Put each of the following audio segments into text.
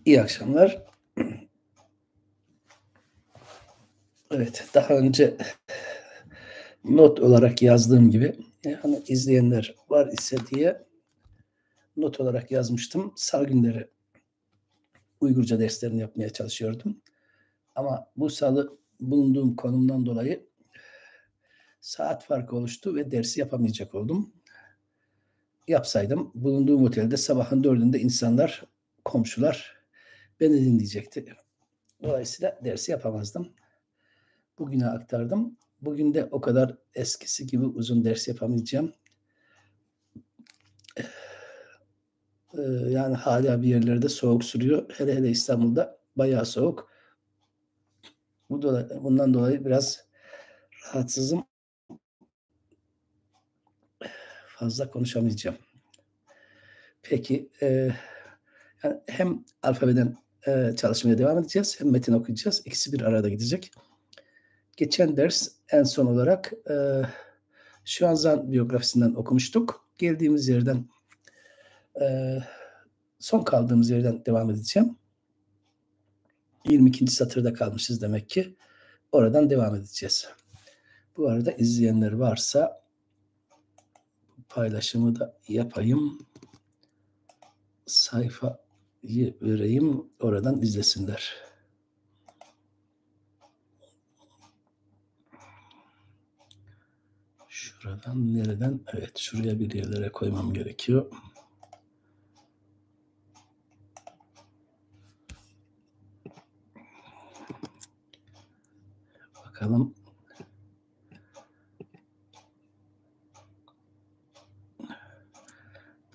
İyi akşamlar. Evet, daha önce not olarak yazdığım gibi, hani izleyenler var ise diye not olarak yazmıştım. Salı günleri Uygurca derslerini yapmaya çalışıyordum. Ama bu salı bulunduğum konumdan dolayı saat farkı oluştu ve dersi yapamayacak oldum. Yapsaydım bulunduğum otelde sabahın 4'ünde insanlar, komşular beni dinleyecekti. Dolayısıyla dersi yapamazdım. Bugüne aktardım. Bugün de o kadar eskisi gibi uzun ders yapamayacağım. Yani hala bir yerlerde soğuk sürüyor. Hele hele İstanbul'da bayağı soğuk. Bundan dolayı biraz rahatsızım. Fazla konuşamayacağım. Peki, yani hem alfabeden çalışmaya devam edeceğiz, hem metin okuyacağız. İkisi bir arada gidecek. Geçen ders en son olarak Xuanzang biyografisinden okumuştuk. Geldiğimiz yerden, son kaldığımız yerden devam edeceğim. 22. satırda kalmışız demek ki. Oradan devam edeceğiz. Bu arada izleyenler varsa paylaşımı da yapayım. Sayfayı vereyim. Oradan izlesinler. Şuradan nereden? Evet, şuraya bir yerlere koymam gerekiyor. Bakalım.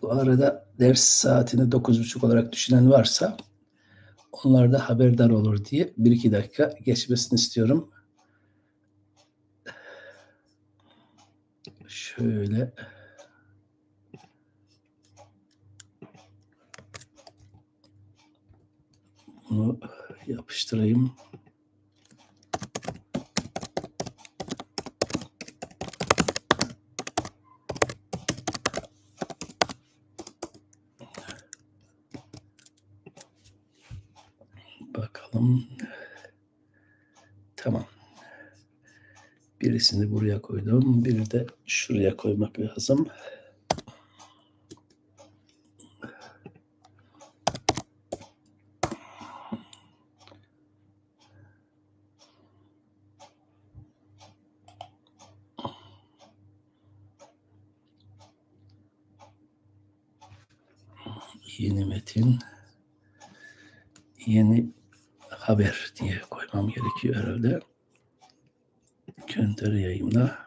Bu arada ders saatini 9.30 olarak düşünen varsa onlar da haberdar olur diye 1-2 dakika geçmesini istiyorum. Şöyle bunu yapıştırayım. Bakalım. Tamam. Birisini buraya koydum. Biri de şuraya koymak lazım. Yeni metin, yeni haber diye koymam gerekiyor herhalde. Gönder yayımla.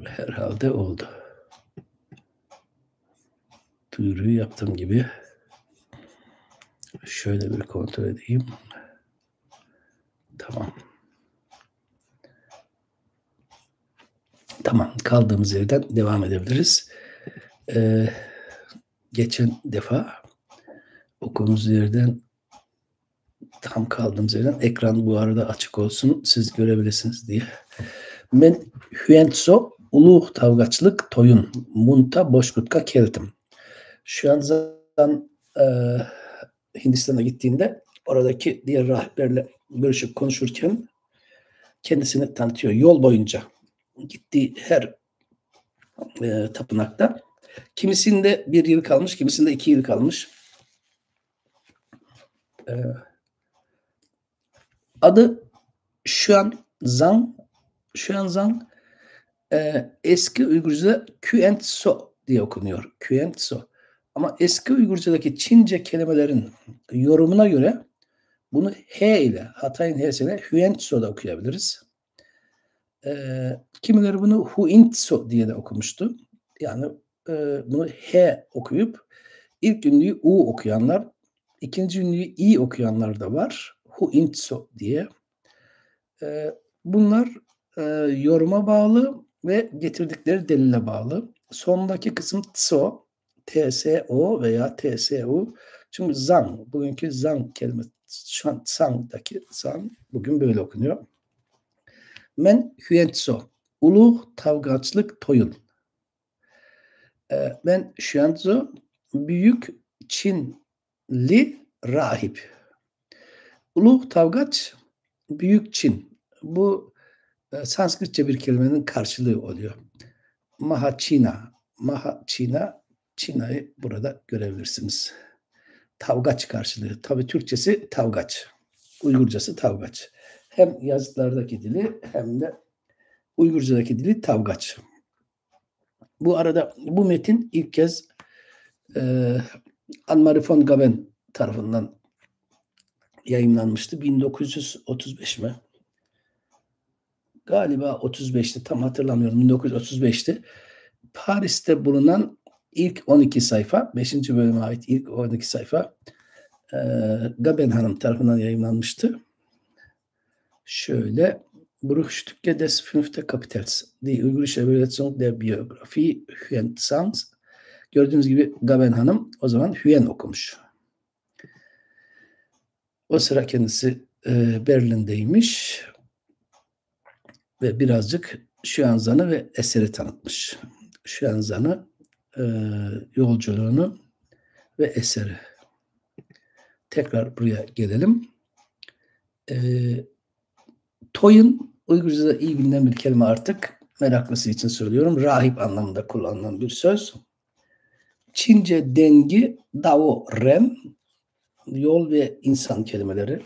Herhalde oldu. Duyuruyu yaptığım gibi. Şöyle bir kontrol edeyim. Tamam. Tamam. Kaldığımız yerden devam edebiliriz. Geçen defa okuduğumuz yerden tam kaldığımız yerden ekran bu arada açık olsun. Siz görebilirsiniz diye. Men Hüentso ulu tavgaçlık toyun munta boşkutka keltim. Şu an zaten Hindistan'a gittiğinde oradaki diğer rahiplerle görüşüp konuşurken kendisini tanıtıyor. Yol boyunca gittiği her tapınakta kimisinde 1 yıl kalmış, kimisinde 2 yıl kalmış. Adı Xuanzang. Eski Uygurca'da Küentso diye okunuyor. Küentso. Ama eski Uygurca'daki Çince kelimelerin yorumuna göre bunu H ile, Hatay'ın H'sine Hüentso da okuyabiliriz. Kimileri bunu Huintso diye de okumuştu. Yani bunu H okuyup ilk ünlüyü U okuyanlar, ikinci ünlüyü İ okuyanlar da var. Huintso diye. Bunlar yoruma bağlı. ve getirdikleri delile bağlı. Sondaki kısım tso, tso veya tsu. Çünkü zang, bugünkü zang kelimesi, şu an tsang'daki zang bugün böyle okunuyor. Men Hüentso, ulu tavgaçlık toyun. Ben Hüentso, büyük Çinli rahip. Ulu tavgaç, büyük Çin. Bu Sanskritçe bir kelimenin karşılığı oluyor. Mahaçina. Mahaçina, Çina'yı burada görebilirsiniz. Tavgaç karşılığı. Tabii Türkçesi tavgaç. Uygurcası tavgaç. Hem yazıtlardaki dili hem de Uygurcadaki dili tavgaç. Bu arada bu metin ilk kez Anne-Marie von Gaben tarafından yayınlanmıştı. 1935 mi? Galiba 35'ti. Tam hatırlamıyorum. 1935'ti. Paris'te bulunan ilk 12 sayfa, 5. bölüme ait ilk 12 sayfa Gaben Hanım tarafından yayınlanmıştı. Şöyle Bruchstücke des fünfte Kapitels. Die Uygurische Übersetzung der Biografie Hüen Tsang. Gördüğünüz gibi Gaben Hanım o zaman Hüen okumuş. O sıra kendisi Berlin'deymiş ve birazcık Xuanzang'ı ve eseri tanıtmış. Xuanzang'ı, yolculuğunu ve eseri. Tekrar buraya gelelim. Toyun Uygurca'da iyi bilinen bir kelime artık. Meraklısı için söylüyorum. Rahip anlamında kullanılan bir söz. Çince dengi Dao Ren, yol ve insan kelimeleri.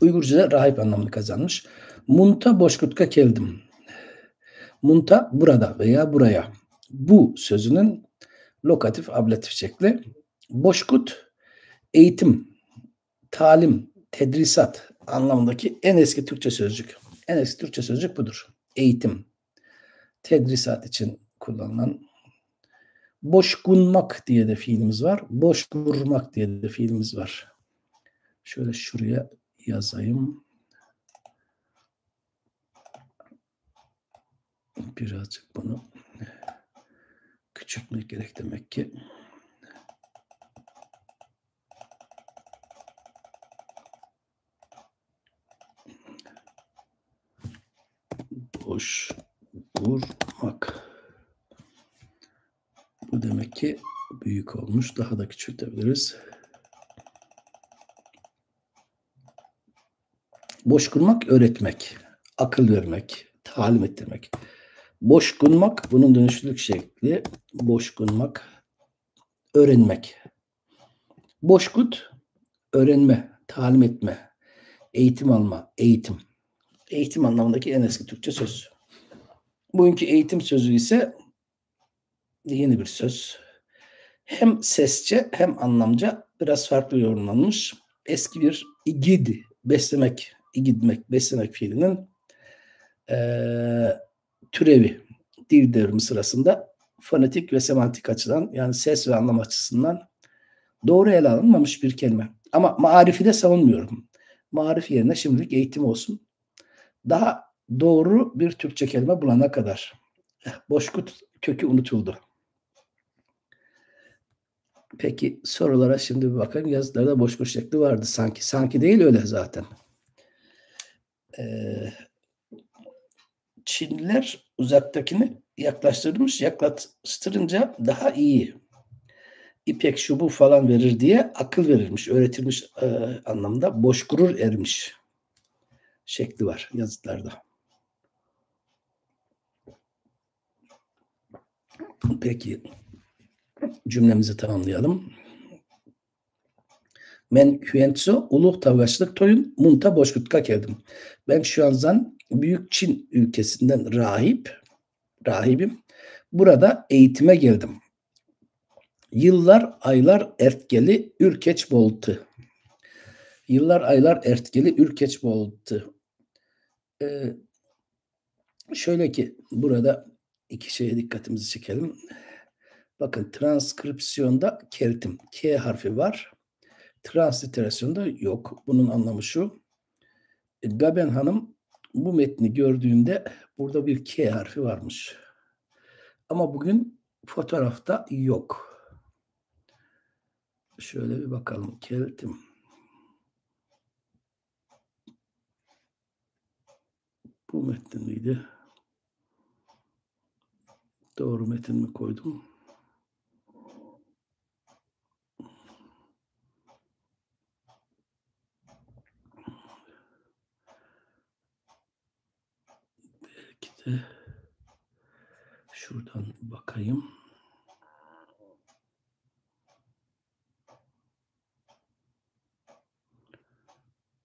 Uygurca'da rahip anlamını kazanmış. Munta boşkutka keldim. Munta burada veya buraya. Bu sözünün lokatif ablatif şekli. Boşkut eğitim, talim, tedrisat anlamındaki en eski Türkçe sözcük. En eski Türkçe sözcük budur. Eğitim, tedrisat için kullanılan. Boşkunmak diye de fiilimiz var. Boşkurmak diye de fiilimiz var. Şöyle şuraya yazayım. Birazcık bunu küçültmek gerek demek ki. Boş vurmak. Bu demek ki büyük olmuş. Daha da küçültebiliriz. Boş kurmak öğretmek, akıl vermek, talim ettirmek. Boş kurmak bunun dönüşlülük şekli. Boş kurmak öğrenmek. Boşkut öğrenme, talim etme, eğitim alma, eğitim. Eğitim anlamındaki en eski Türkçe söz. Bugünkü eğitim sözü ise yeni bir söz. Hem sesçe hem anlamca biraz farklı yorumlanmış. Eski bir igid, beslemek, igidmek, beslemek fiilinin türevi. Dil devrimi sırasında fonetik ve semantik açıdan yani ses ve anlam açısından doğru ele alınmamış bir kelime. Ama marifi de savunmuyorum. Marif yerine şimdilik eğitim olsun. Daha doğru bir Türkçe kelime bulana kadar. Boşkut kökü unutuldu. Peki sorulara şimdi bir bakalım. Yazılarda boşkurt şekli vardı sanki. Sanki değil öyle zaten. Çinliler uzaktakini yaklaştırmış. Yaklaştırınca daha iyi. İpek şu bu falan verir diye akıl verirmiş, öğretilmiş anlamda boş gurur ermiş şekli var yazıtlarda. Peki cümlemizi tamamlayalım. Men Hüentso ulu tavgaçlık toyun munta boşkutka geldim. Ben Xuanzang büyük Çin ülkesinden rahibim. Burada eğitime geldim. Yıllar aylar ertgeli ürkeç boltu. Yıllar aylar ertgeli ürkeç boltu. Şöyle ki burada iki şeye dikkatimizi çekelim. Bakın transkripsiyonda kertim. K harfi var. Transliterasyonda yok. Bunun anlamı şu. Gaben Hanım bu metni gördüğünde burada bir K harfi varmış. Ama bugün fotoğrafta yok. Şöyle bir bakalım. Keltim. Bu metin miydi? Doğru metin mi koydum? Belki de şuradan bakayım.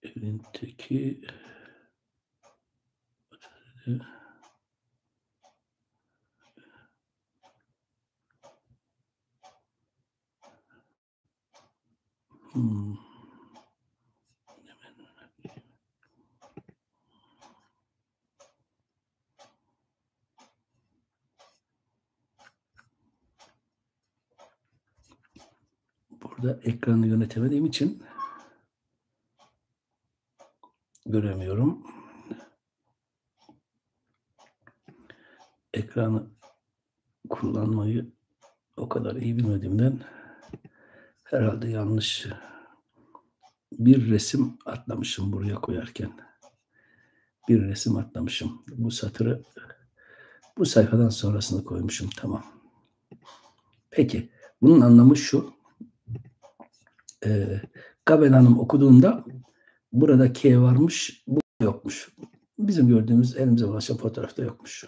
Evin teki Burada ekranı yönetemediğim için göremiyorum. Ekranı kullanmayı o kadar iyi bilmediğimden herhalde yanlış bir resim atlamışım buraya koyarken. Bir resim atlamışım. Bu satırı bu sayfadan sonrasını koymuşum. Tamam. Peki. Bunun anlamı şu. Gaben Hanım okuduğunda burada K varmış, bu yokmuş. Bizim gördüğümüz elimize ulaşan fotoğrafta yokmuş.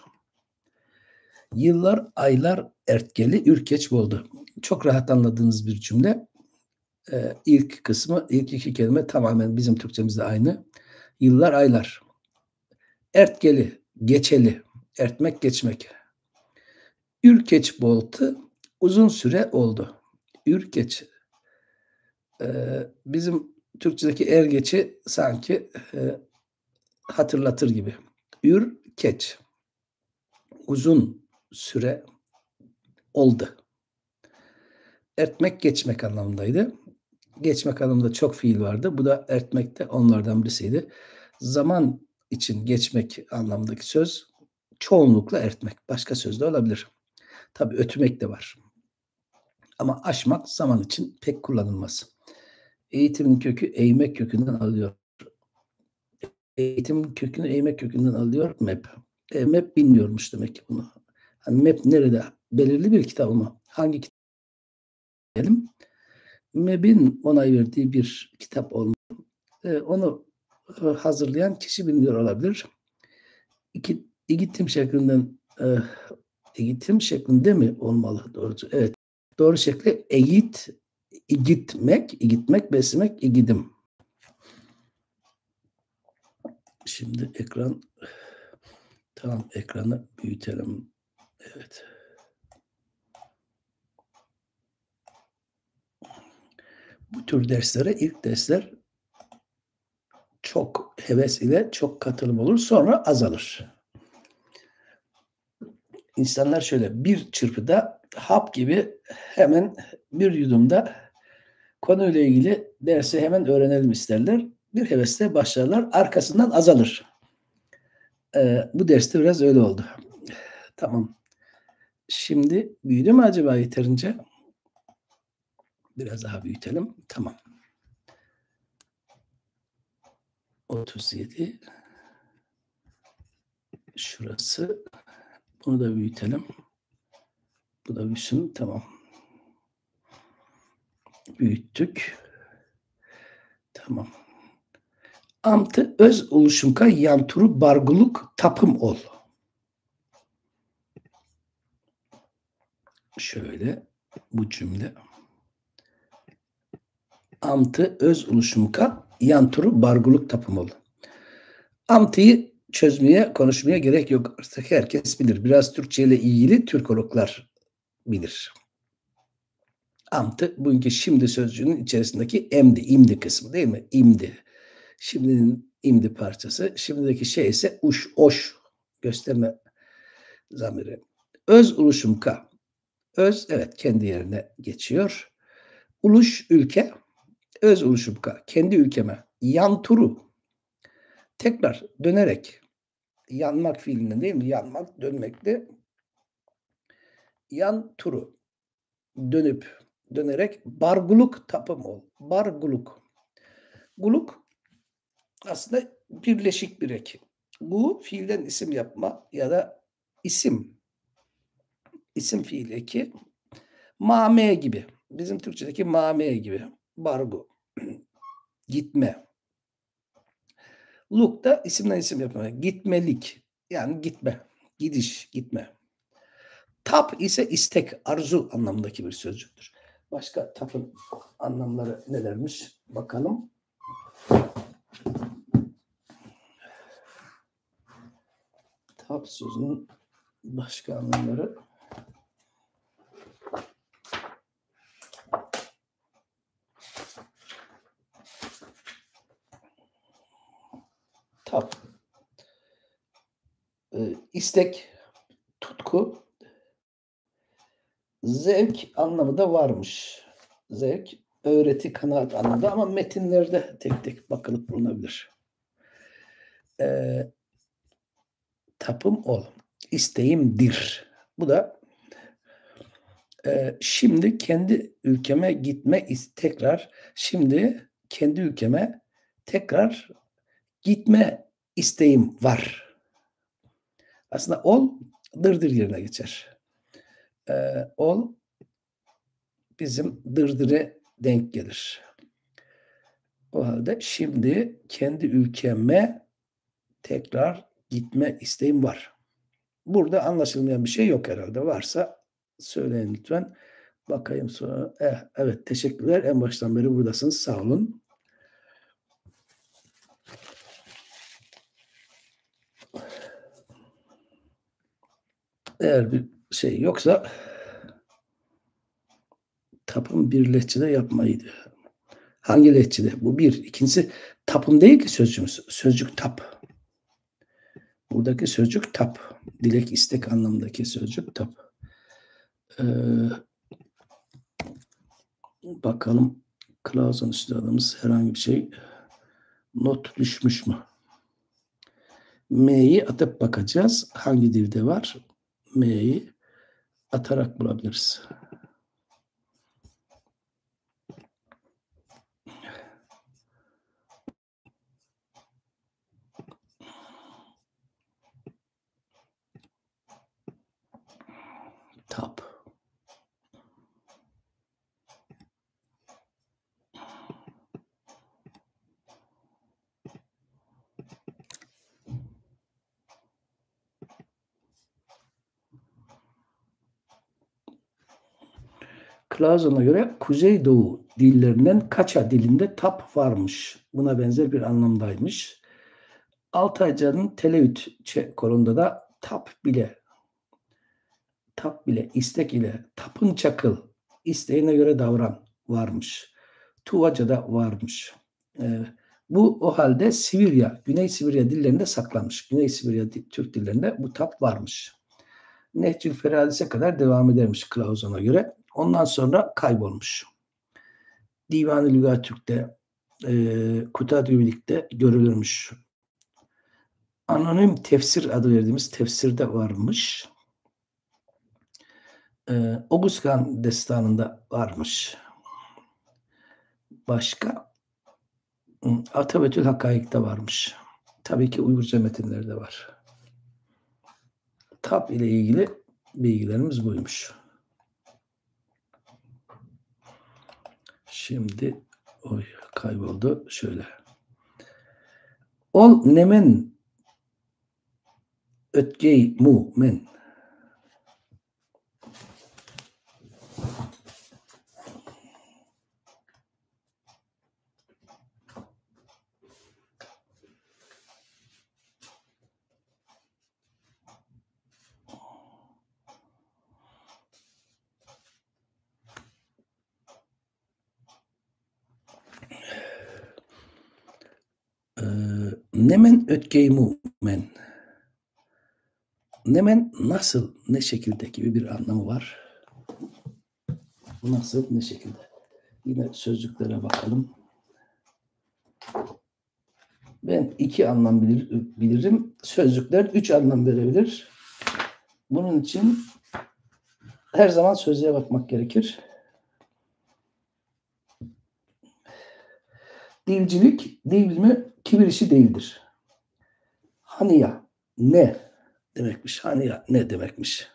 Yıllar, aylar ertkeli, ürkeç oldu. Çok rahat anladığınız bir cümle. İlk kısmı, ilk iki kelime tamamen bizim Türkçemizde aynı. Yıllar, aylar. Ertkeli, geçeli, ertmek, geçmek. Ürkeç boltu, uzun süre oldu. Ürkeç. Bizim Türkçedeki ergeci sanki hatırlatır gibi. Ürkeç. Uzun süre oldu. Ertmek, geçmek anlamındaydı. Geçmek anlamında çok fiil vardı. Bu da ertmek de onlardan birisiydi. Zaman için geçmek anlamındaki söz çoğunlukla ertmek. Başka söz de olabilir. Tabii ötmek de var. Ama aşmak zaman için pek kullanılmaz. Eğitimin kökü eğmek kökünden alıyor. Eğitimin kökünü eğmek kökünden alıyor map. Map bilmiyormuş demek ki bunu. Hani map nerede? Belirli bir kitap mı? Hangi kitap diyelim? Map'in onay verdiği bir kitap olmalı. Onu hazırlayan kişi bilmiyor olabilir. Eğitim şeklinde mi olmalı doğrusu? Evet. Doğru şekli igitmek, beslemek, igidim. Şimdi ekranı büyütelim. Evet. Bu tür derslere ilk dersler çok heves ile çok katılım olur. Sonra azalır. İnsanlar şöyle bir çırpıda hap gibi hemen bir yudumda konuyla ilgili dersi hemen öğrenelim isterler. Bir hevesle başlarlar. Arkasından azalır. Bu derste biraz öyle oldu. Tamam. Şimdi büyüdü mü acaba yeterince? Biraz daha büyütelim. Tamam. 37. Şurası. Bunu da büyütelim. Bu da büyüsün. Tamam. Büyüttük. Tamam. Amtı öz oluşumka yanturu barguluk tapım ol. Şöyle bu cümle. Amtı öz oluşumka yanturu barguluk tapım ol. Amtıyı çözmeye, konuşmaya gerek yok. Artık herkes bilir. Biraz Türkçe ile ilgili Türkologlar bilir. Amtı bugünkü şimdi sözcüğünün içerisindeki imdi kısmı değil mi? İmdi. Şimdinin imdi parçası. Şimdideki şey ise oş gösterme zamiri. Öz oluşumka. Öz evet kendi yerine geçiyor. Uluş ülke. Öz oluşumka. Kendi ülkeme. Yanturu. Tekrar dönerek. Yanmak fiilinden değil mi? Yanmak, dönmekti. Yan turu. Dönüp, dönerek barguluk tapım ol. Barguluk. Guluk aslında birleşik bir eki. Bu fiilden isim yapma ya da isim. İsim fiil eki. Mame gibi. Bizim Türkçedeki mame gibi. Bargu. Gitme. Luk da isimden isim yapma. Gitmelik. Yani gitme. Gidiş, gitme. Tap ise istek, arzu anlamındaki bir sözcüktür. Başka tapın anlamları nelermiş? Bakalım. Tap sözünün başka anlamları. Tap. İstek, tutku, zevk anlamı da varmış. Zevk, öğreti, kanaat anlamında ama metinlerde tek tek bakılıp bulunabilir. Tapım ol. İsteğimdir. Bu da şimdi kendi ülkeme gitme tekrar şimdi kendi ülkeme tekrar gitme isteğim var. Aslında ol dırdır yerine geçer. Ol bizim dırdırı denk gelir. O halde şimdi kendi ülkeme tekrar gitme isteğim var. Burada anlaşılmayan bir şey yok herhalde. Varsa söyleyin lütfen. Bakayım sonra. Evet, teşekkürler. En baştan beri buradasınız. Sağ olun. Eğer bir şey yoksa tapım bir lehçede yapmaydı. Hangi lehçede? Bu bir. İkincisi tapım değil ki sözcüğümüz. Sözcük tap. Buradaki sözcük tap. Dilek, istek anlamındaki sözcük tap. Bakalım Clausen üstadımız herhangi bir şey not düşmüş mü? M'yi atıp bakacağız. Hangi dilde var? M'yi atarak bulabiliriz. Tap. Clausen'a göre Kuzeydoğu dillerinden Kaça dilinde tap varmış. Buna benzer bir anlamdaymış. Altayca'nın Teleüt kolunda da tap bile, istek ile, tapın çakıl, isteğine göre davran varmış. Tuvaca'da varmış. Bu o halde Sibirya, Güney Sibirya dillerinde saklanmış. Güney Sibirya Türk dillerinde bu tap varmış. Nehcül Feradis'e kadar devam edermiş Clausen'a göre. Ondan sonra kaybolmuş. Divan-ı Lügatürk'te, Kutadüvilik'te görülürmüş. Anonim tefsir adı verdiğimiz tefsirde varmış. Oguzkan destanında varmış. Başka? Atabetül Hakaik'te varmış. Tabii ki Uygurca metinlerde var. Tap ile ilgili bilgilerimiz buymuş. Şimdi kayboldu. Şöyle. Ol nemen ötkey mu men. Nemen ötkey mu men. Nemen nasıl, ne şekilde gibi bir anlamı var. Nasıl, ne şekilde. Yine sözcüklere bakalım. Ben iki anlam bilirim. Sözcükler üç anlam verebilir. Bunun için her zaman sözlüğe bakmak gerekir. Dilcilik, dil bilimi kibir işi değildir. Haniya, ne demekmiş? Haniya, ne demekmiş?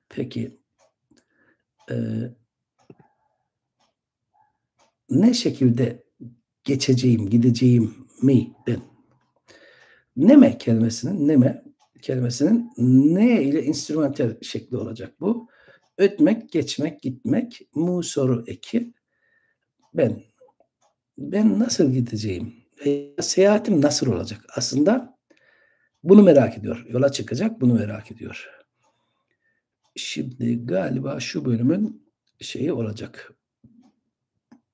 Peki, ne şekilde geçeceğim, gideceğim mi ben? Neme kelimesinin ne ile enstrümantal şekli olacak bu. Ötmek, geçmek, gitmek, mu soru eki. Ben nasıl gideceğim? Seyahatim nasıl olacak? Aslında bunu merak ediyor. Yola çıkacak, bunu merak ediyor. Şimdi galiba şu bölümün şeyi olacak.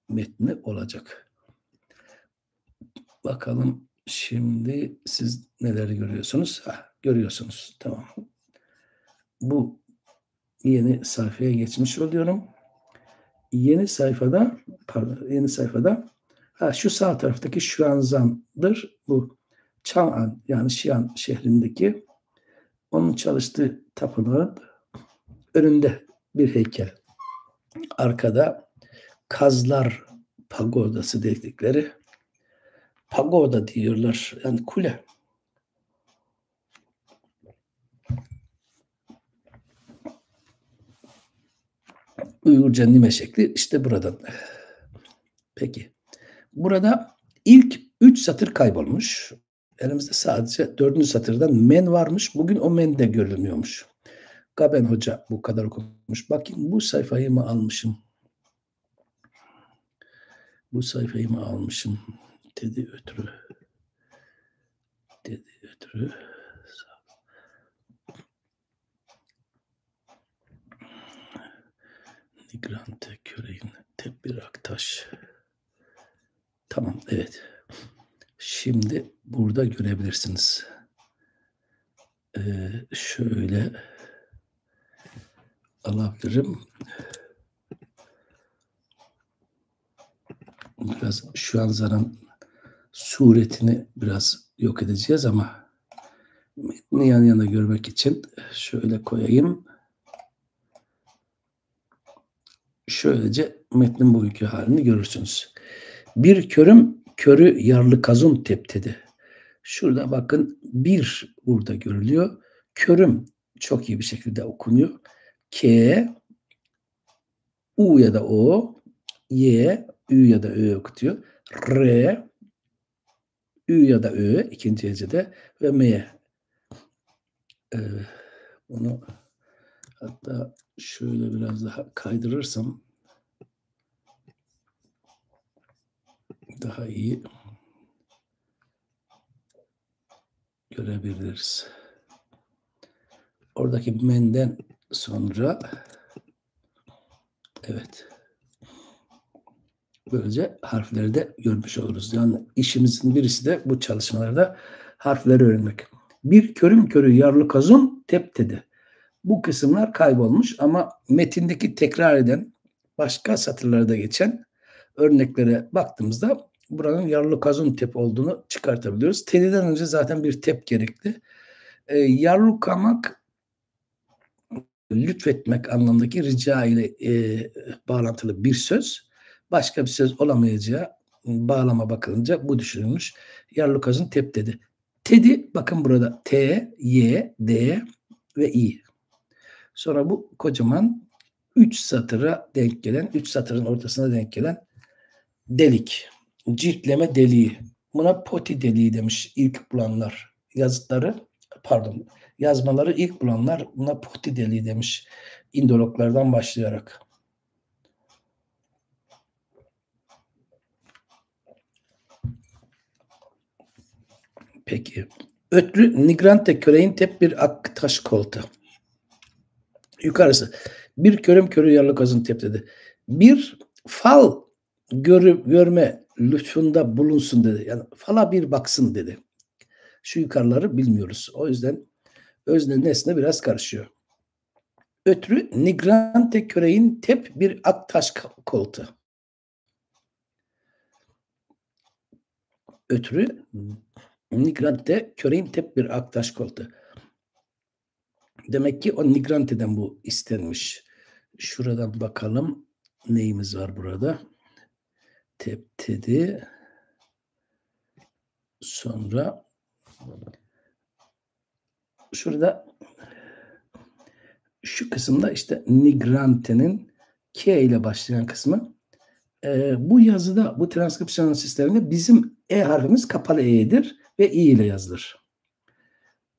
Metni olacak. Bakalım şimdi siz neleri görüyorsunuz? Görüyorsunuz. Tamam. Bu yeni sayfaya geçmiş oluyorum. Yeni sayfada şu sağ taraftaki Şuanzan'dır. Bu Chang'an yani Xi'an şehrindeki onun çalıştığı tapınağın önünde bir heykel. Arkada Kazlar Pagodası dedikleri pagoda diyorlar. Yani kule. Uygurca nime şekli işte buradan. Peki. Burada ilk 3 satır kaybolmuş. Elimizde sadece 4. satırdan men varmış. Bugün o men de görülmüyormuş. Gaben Hoca bu kadar okumuş. Bakayım bu sayfayı mı almışım? Bu sayfayı mı almışım? Dedi ötürü. Nigrante Köreğin Tebir Aktaş. Tamam, evet. Şimdi burada görebilirsiniz. Şöyle alabilirim. Biraz şu an Zar'ın suretini biraz yok edeceğiz ama metni yan yana görmek için şöyle koyayım. Şöylece metnin bugünkü halini görürsünüz. Bir körüm körü yarlı kazun teptedi. Şurada bakın bir burada görülüyor. Körüm çok iyi bir şekilde okunuyor. K, U ya da O, Y, Ü ya da Ö okutuyor. R, Ü ya da Ö ikinci hecede ve M. Bunu hatta şöyle biraz daha kaydırırsam daha iyi görebiliriz. Oradaki menden sonra evet böylece harfleri de görmüş oluruz. Yani işimizin birisi de bu çalışmalarda harfleri öğrenmek. Bir körüm körü yarlı kazun teptedi. Bu kısımlar kaybolmuş ama metindeki tekrar eden başka satırlarda geçen örneklere baktığımızda buranın yarlı kazun tep olduğunu çıkartabiliyoruz. Tediden önce zaten bir tep gerekli. Yarlukamak lütfetmek anlamındaki rica ile bağlantılı bir söz. Başka bir söz olamayacağı bağlama bakılınca bu düşünülmüş. Yarlukaz'ın tep dedi. Tedi bakın burada T, Y, D ve I. Sonra bu kocaman 3 satıra denk gelen, 3 satırın ortasına denk gelen delik. Ciltleme deliği. Buna poti deliği demiş ilk bulanlar. Yazmaları ilk bulanlar buna poti deliği demiş. İndologlardan başlayarak. Peki. Ötrü Nigrante köreğin tep bir ak taş koltu. Yukarısı. Bir körüm körü yarlı kazın tep dedi. Bir fal görme lütfunda bulunsun dedi. Yani fala bir baksın dedi. Şu yukarıları bilmiyoruz. O yüzden özne nesne biraz karışıyor. Ötrü Nigrante köreğin tep bir ak taş koltu. ötürü Nigrante köreğin tep bir aktaş koltu. Demek ki o Nigrante'den bu istenmiş. Şuradan bakalım neyimiz var burada. Tep dedi. Sonra şurada şu kısımda işte Nigrante'nin K ile başlayan kısmı. Bu yazıda, bu transkripsiyon sisteminde bizim E harfimiz kapalı E'dir ve İ ile yazılır.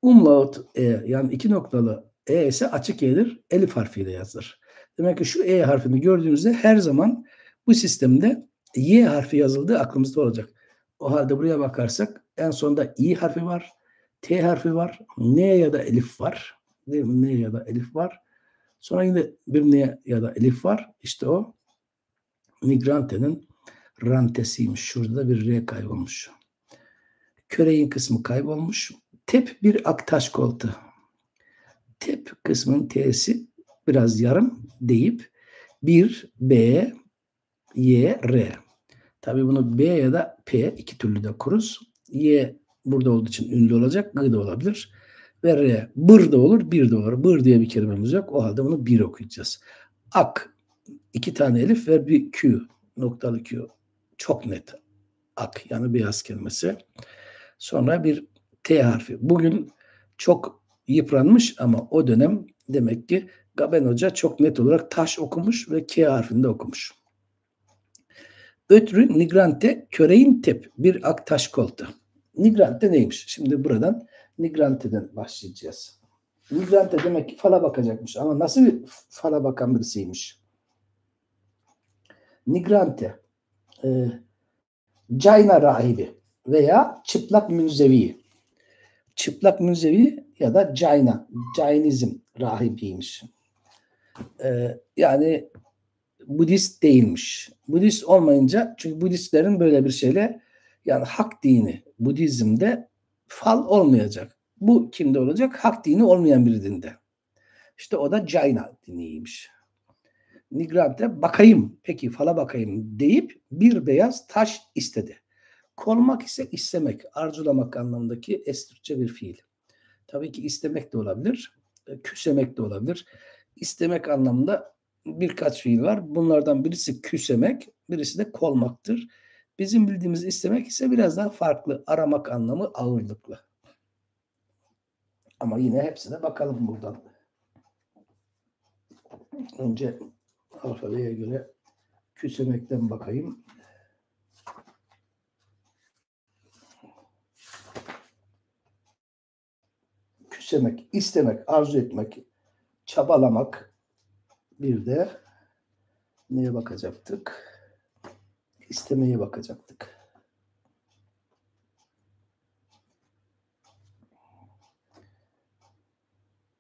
Umlaut E yani iki noktalı E ise açık E'dir. Elif harfiyle yazılır. Demek ki şu E harfini gördüğünüzde her zaman bu sistemde Y harfi yazıldığı aklımızda olacak. O halde buraya bakarsak en sonda İ harfi var, T harfi var, N ya da Elif var. Değil mi? N ya da Elif var. Sonra yine bir N ya da Elif var. İşte o Nigrante'nin rantesiymiş. Şurada da bir R kaybolmuş. Köreğin kısmı kaybolmuş. Tep bir aktaş koltu. Tep kısmının T'si biraz yarım deyip bir B, Y, R. Tabii bunu B ya da P iki türlü de kuruz. Y burada olduğu için ünlü olacak. G de olabilir. Ve R. Bır da olur, bir de olur. Bır diye bir kelimemiz yok. O halde bunu bir okuyacağız. Ak. İki tane elif ve bir Q. Noktalı Q. Çok net. Ak yani beyaz kelimesi. Sonra bir T harfi. Bugün çok yıpranmış ama o dönem demek ki Gaben Hoca çok net olarak taş okumuş ve K harfinde okumuş. Ötrü Nigrante köreğin tep bir ak taş koltu. Nigrante neymiş? Şimdi buradan Nigrante'den başlayacağız. Nigrante demek ki fala bakacakmış ama nasıl bir fala bakan birisiymiş? Nigrante Cayna rahibi veya çıplak münzevi. Çıplak münzevi ya da Cainizm rahibiymiş. Yani Budist değilmiş. Budist olmayınca çünkü Budistlerin böyle bir şeyle yani hak dini Budizm'de fal olmayacak. Bu kimde olacak? Hak dini olmayan bir dinde. İşte o da Jaina diniymiş. Nigrante bakayım peki fala bakayım deyip bir beyaz taş istedi. Konmak ise istemek, arzulamak anlamındaki Es-Türkçe bir fiil. Tabii ki istemek de olabilir, küsemek de olabilir. İstemek anlamında birkaç fiil var. Bunlardan birisi küsemek, birisi de kolmaktır. Bizim bildiğimiz istemek ise biraz daha farklı. Aramak anlamı ağırlıklı. Ama yine hepsine bakalım buradan. Önce alfabeye göre küsemekten bakayım. Küsemek, istemek, arzu etmek, çabalamak. Bir de neye bakacaktık? İstemeye bakacaktık.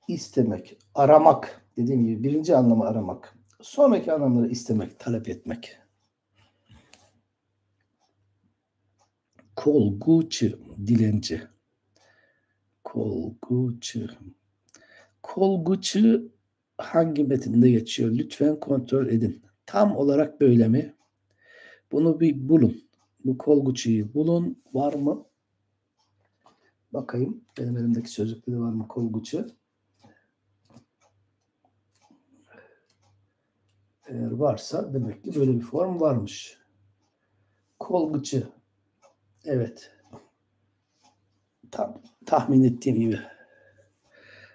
İstemek, aramak. Dediğim gibi birinci anlamı aramak. Sonraki anlamları istemek, talep etmek. Kolguçu, dilenci. Kolguçu. Kolguçu hangi metinde geçiyor? Lütfen kontrol edin. Tam olarak böyle mi? Bunu bir bulun. Bu kolguçuyu bulun. Var mı? Bakayım. Benim elimdeki sözlükte de var mı kolguçu? Eğer varsa demek ki böyle bir form varmış. Kolguçu. Evet. Tam tahmin ettiğim gibi.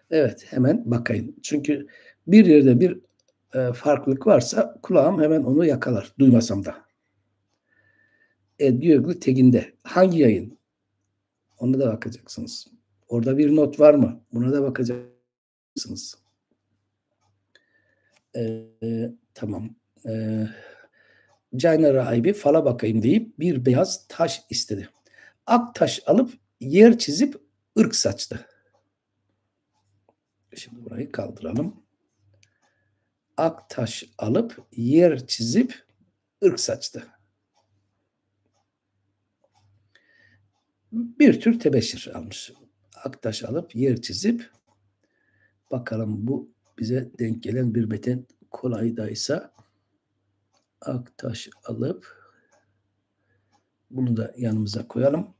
Evet hemen bakayım. Çünkü bir yerde bir farklılık varsa kulağım hemen onu yakalar. Duymasam da. Diyorglu Tegin'de. Hangi yayın? Ona da bakacaksınız. Orada bir not var mı? Buna da bakacaksınız. Tamam. Cayna rahibi fala bakayım deyip bir beyaz taş istedi. Ak taş alıp yer çizip ırk saçtı. Şimdi burayı kaldıralım. Ak taş alıp yer çizip ırk saçtı. Bir tür tebeşir almış. Ak taş alıp yer çizip bakalım bu bize denk gelen bir metin kolaydaysa ak taş alıp Bunu da yanımıza koyalım.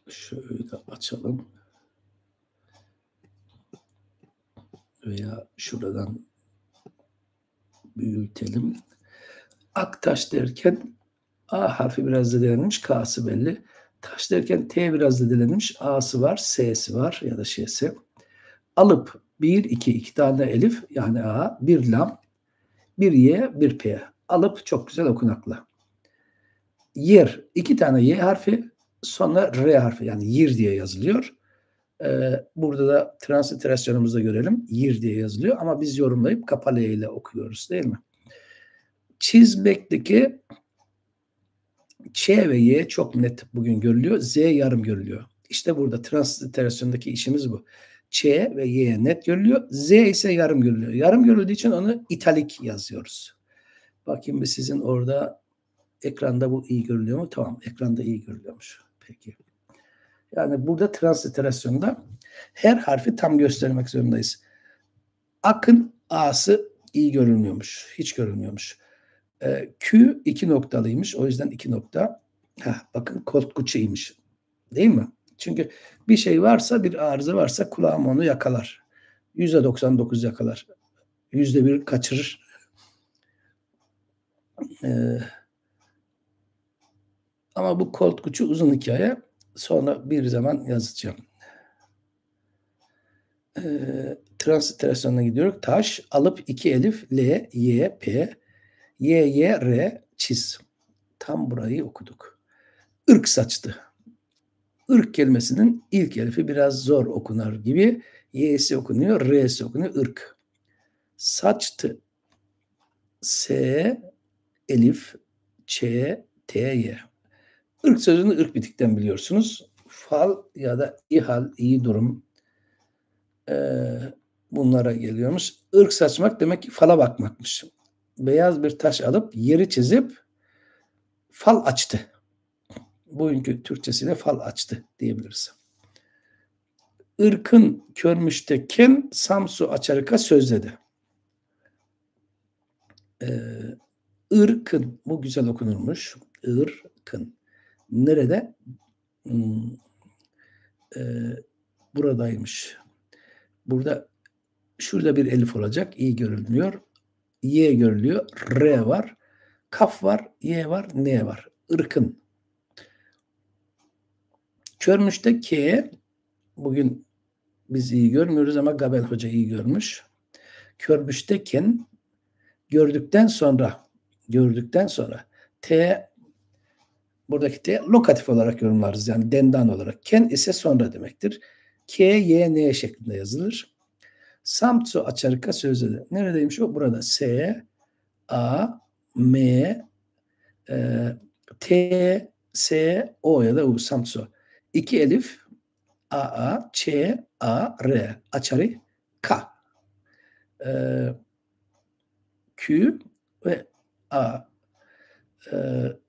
Şöyle açalım. Veya şuradan büyütelim. Aktaş derken A harfi biraz zedelenmiş, K'sı belli. Taş derken T biraz zedelenmiş, A'sı var, S'si var ya da Ş'si. Alıp 1, 2 tane elif yani A, bir lam, bir Y, bir P. Alıp çok güzel okunaklı. Yer, 2 tane Y harfi, sonra R harfi yani yir diye yazılıyor. Burada da transliterasyonumuzda görelim. Yir diye yazılıyor ama biz yorumlayıp kapalı E ile okuyoruz değil mi? Çizmekteki Ç ve Y çok net bugün görülüyor. Z yarım görülüyor. İşte burada transliterasyondaki işimiz bu. Ç ve Y net görülüyor. Z ise yarım görülüyor. Yarım görüldüğü için onu italik yazıyoruz. Bakayım bir sizin orada ekranda bu iyi görülüyor mu? Tamam. Ekranda iyi görülüyormuş. Peki. Yani burada transliterasyonda her harfi tam göstermek zorundayız. Akın A'sı iyi görünmüyormuş. Hiç görünmüyormuş. Q 2 noktalıymış. O yüzden 2 nokta. Bakın koltkuçuymuş. Değil mi? Çünkü bir şey varsa, bir arıza varsa kulağım onu yakalar. %99 yakalar. %1 kaçırır. Ama bu koltkuçu uzun hikaye. Sonra bir zaman yazacağım. Transliterasyonuna gidiyoruz. Taş, alıp 2 elif, L, Y, P, Y, Y, R, çiz. Tam burayı okuduk. Irk saçtı. Irk kelimesinin ilk elifi biraz zor okunar gibi. Y'si okunuyor, R'si okunuyor. Irk. Saçtı. S, elif, Ç, T, Y. Irk sözünü ırk bitikten biliyorsunuz. Fal ya da ihal, iyi durum. Bunlara geliyormuş. Irk saçmak demek ki fala bakmakmış. Beyaz bir taş alıp yeri çizip fal açtı. Bugünkü Türkçesiyle fal açtı diyebiliriz. Irkın körmüşteken Samsu açarıka sözledi. Irkın, bu güzel okunurmuş. Irkın. Nerede? Buradaymış. Burada şurada bir elif olacak. İyi görülmüyor. Y görülüyor. R var. Kaf var. Y var. N var. Irkın. Körmüşte K. Bugün biz iyi görmüyoruz ama Gabel Hoca iyi görmüş. Körmüşteken gördükten sonra T, buradaki T lokatif olarak yorumlarız. Yani dendan olarak. Ken ise sonra demektir. K, Y, N şeklinde yazılır. Samtso açarıka sözleri. Neredeymiş o? Burada. S, A, M, T, S, O ya da U. Samtso. 2 elif. A, A, Ç, A, R. Açarı K. Q ve A.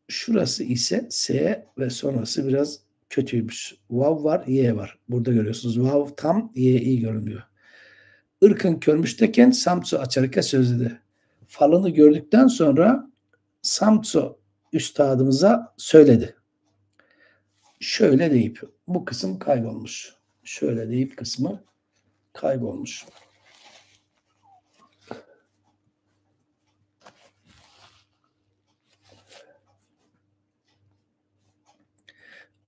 Şurası ise S ve sonrası biraz kötüymüş. Vav var, Y var. Burada görüyorsunuz. Vav tam, Y iyi görünüyor. Irkın körmüşteken Samtso açarıka sözledi. Falını gördükten sonra Samtso üstadımıza söyledi. Şöyle deyip bu kısım kaybolmuş. Şöyle deyip kısmı kaybolmuş.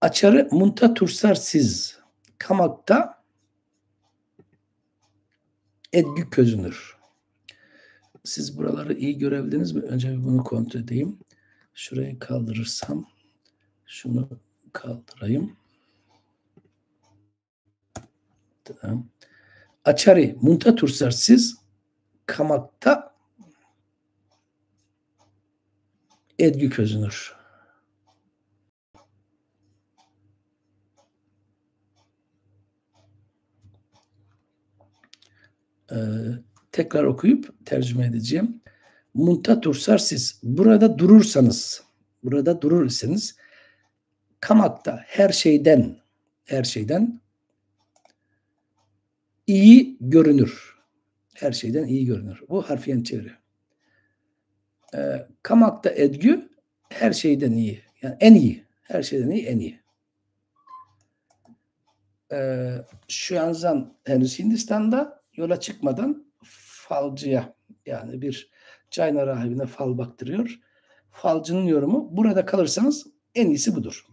Açarı munta tursar siz kamakta edgü közünür. Siz buraları iyi görebildiniz mi? Önce bir bunu kontrol edeyim. Şurayı kaldırırsam şunu kaldırayım. Tamam. Açarı munta tursar siz kamakta edgü közünür. Tekrar okuyup tercüme edeceğim. Munta tursar siz. Burada durursanız, burada durur iseniz kamakta her şeyden her şeyden iyi görünür. Her şeyden iyi görünür. Bu harfiyen çeviri. Kamak'ta edgü her şeyden iyi. Yani en iyi. Her şeyden iyi, en iyi. Şuanzan henüz Hindistan'da, yola çıkmadan falcıya, yani bir Jayna rahibine fal baktırıyor. Falcının yorumu, burada kalırsanız en iyisi budur.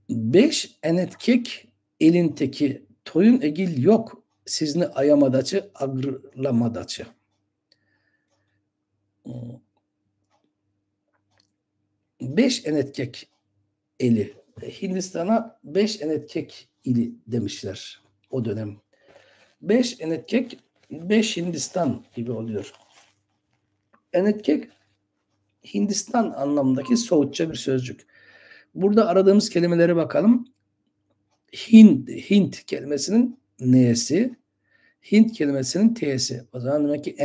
5 enetkek elin teki, toyun egil yok, sizni ayamadaçı, agrlamadaçı. 5 enetkek eli. Hindistan'a 5 enetkek ili demişler o dönem. 5 enetkek, 5 Hindistan gibi oluyor. Enetkek Hindistan anlamındaki Soğutça bir sözcük. Burada aradığımız kelimelere bakalım. Hint kelimesinin n'si, Hint kelimesinin t'si. O zaman demek ki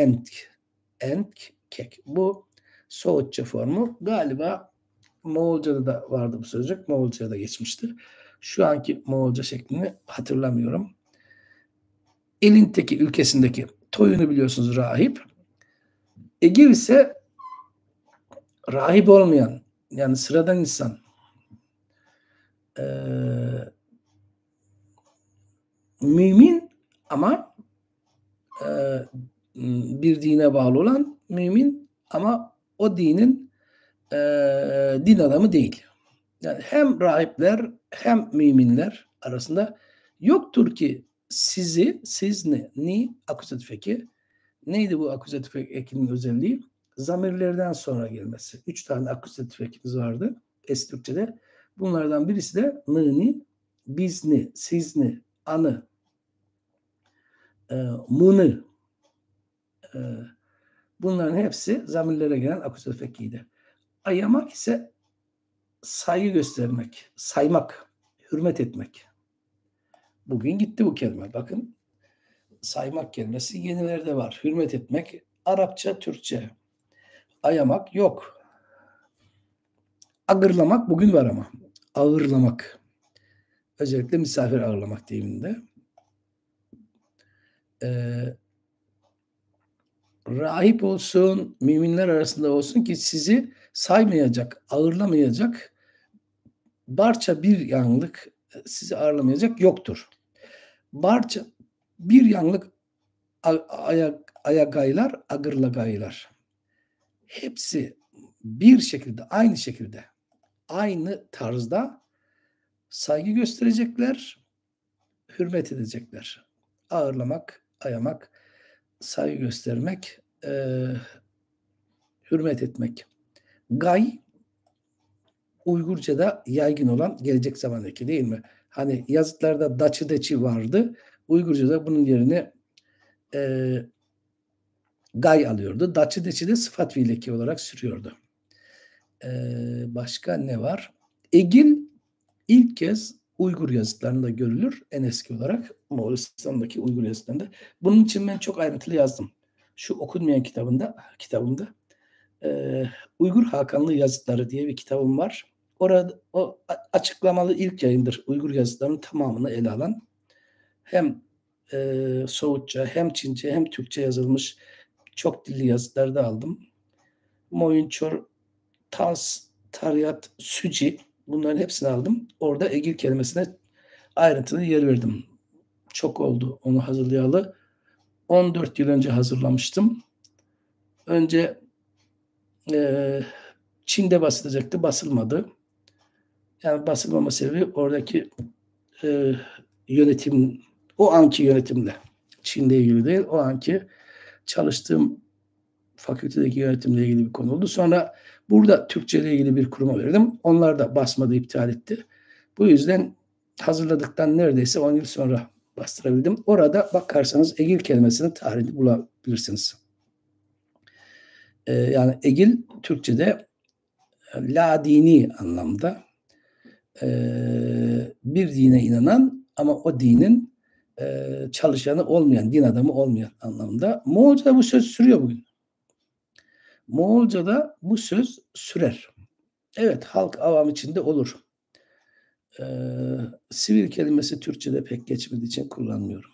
entkek. Bu Soğutça formu. Galiba Moğolca'da da vardı bu sözcük. Moğolca'da geçmişti. Şu anki Moğolca şeklini hatırlamıyorum. Elinteki ülkesindeki toyunu biliyorsunuz, rahip. Egil ise rahip olmayan, yani sıradan insan. Mümin ama bir dine bağlı olan mümin ama o dinin din adamı değil. Yani hem rahipler hem müminler arasında yoktur ki siz ni akuzatif eki. Neydi bu akuzatif ekinin özelliği? Zamirlerden sonra gelmesi. 3 tane akuzatif ekimiz vardı eski Türkçe'de. Bunlardan birisi de nıni, bizni, sizni, anı, mını. Bunların hepsi zamirlere gelen akuzatif ekiydi. Ayamak ise saygı göstermek, saymak, hürmet etmek. Bugün gitti bu kelime. Bakın, saymak kelimesi yenilerde var. Hürmet etmek, Arapça, Türkçe. Ayamak yok. Ağırlamak bugün var ama. Ağırlamak. Özellikle misafir ağırlamak deyiminde. Rahip olsun, müminler arasında olsun ki sizi saymayacak, ağırlamayacak, barça bir yanlık sizi ağırlamayacak yoktur. Barça bir yanlık ayagaylar, agırlagaylar. Hepsi bir şekilde, aynı şekilde, aynı tarzda saygı gösterecekler, hürmet edecekler. Ağırlamak, ayamak, saygı göstermek, hürmet etmek. Gay, Uygurca'da yaygın olan gelecek zamandaki, değil mi? Hani yazıtlarda daçı deçi vardı. Uygurca'da bunun yerine gay alıyordu. Daçı deçi de sıfat fiileki olarak sürüyordu. Başka ne var? Egil ilk kez Uygur yazıtlarında görülür. En eski olarak Moğolistan'daki Uygur yazıtlarında. Bunun için ben çok ayrıntılı yazdım. Şu okunmayan kitabımda Uygur Hakanlı Yazıtları diye bir kitabım var. Orada o açıklamalı ilk yayındır. Uygur yazıtlarının tamamını ele alan, hem Soğutça, hem Çince, hem Türkçe yazılmış çok dilli yazıtları da aldım. Moyunçor, Tas, Taryat, Süci, bunların hepsini aldım. Orada Egil kelimesine ayrıntılı yer verdim. Çok oldu onu hazırlayalı. 14 yıl önce hazırlamıştım. Önce Çin'de basılacaktı, basılmadı. Yani basılmama sebebi oradaki yönetim, o anki yönetimle, Çin'de ilgili değil, o anki çalıştığım fakültedeki yönetimle ilgili bir konu oldu. Sonra burada Türkçe ile ilgili bir kuruma verdim. Onlar da basmadı, iptal etti. Bu yüzden hazırladıktan neredeyse 10 yıl sonra bastırabildim. Orada bakarsanız Egil kelimesinin tarihini bulabilirsiniz. Yani Egil Türkçe'de ladini anlamda bir dine inanan ama o dinin çalışanı olmayan, din adamı olmayan anlamda. Moğolca'da bu söz sürüyor bugün. Moğolca'da bu söz sürer. Evet, halk, avam içinde olur. Sivil kelimesi Türkçe'de pek geçmediği için kullanmıyorum.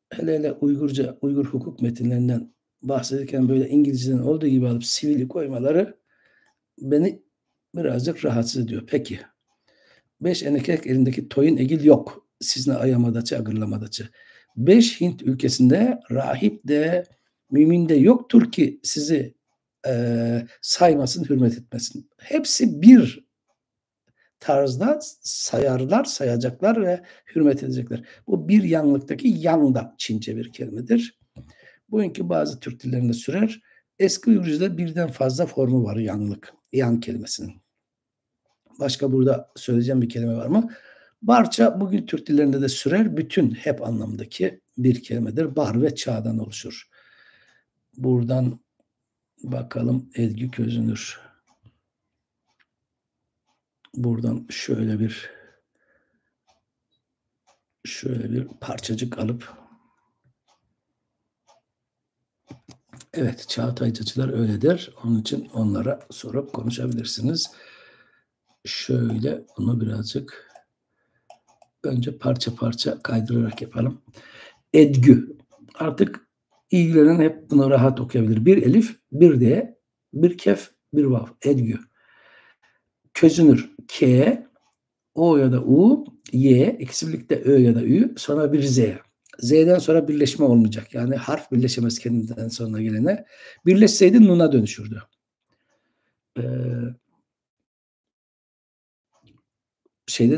Hele hele Uygur hukuk metinlerinden bahsederken böyle İngilizceden olduğu gibi alıp sivili koymaları beni birazcık rahatsız ediyor. Peki. Beş enekek elindeki toyun egil yok. Sizne ayamadaçı, agırlamadaçı. 5 Hint ülkesinde rahip de mümin de yoktur ki sizi saymasın, hürmet etmesin. Hepsi bir tarzda sayarlar, sayacaklar ve hürmet edecekler. Bu bir yanlıktaki yan da Çince bir kelimedir. Bugünkü bazı Türk dillerinde sürer. Eski Uygurca'da birden fazla formu var yanlık, yan kelimesinin. Başka burada söyleyeceğim bir kelime var mı? Barça bugün Türk dillerinde de sürer. Bütün hep anlamdaki bir kelimedir. Bar ve çağdan oluşur. Buradan bakalım Edgü Közünür. Buradan şöyle bir parçacık alıp evet Çağataycılar öyle der. Onun için onlara sorup konuşabilirsiniz. Şöyle bunu birazcık önce parça parça kaydırarak yapalım. Edgü. Artık ilgilenen hep bunu rahat okuyabilir. Bir elif, bir d, bir kef, bir vav. Edgü. Közünür. K, o ya da u, y, ikisi birlikte ö ya da ü, sonra bir z. Z'den sonra birleşme olmayacak. Yani harf birleşemez kendinden sonra gelene. Birleşseydi nun'a dönüşürdü. Şeyde de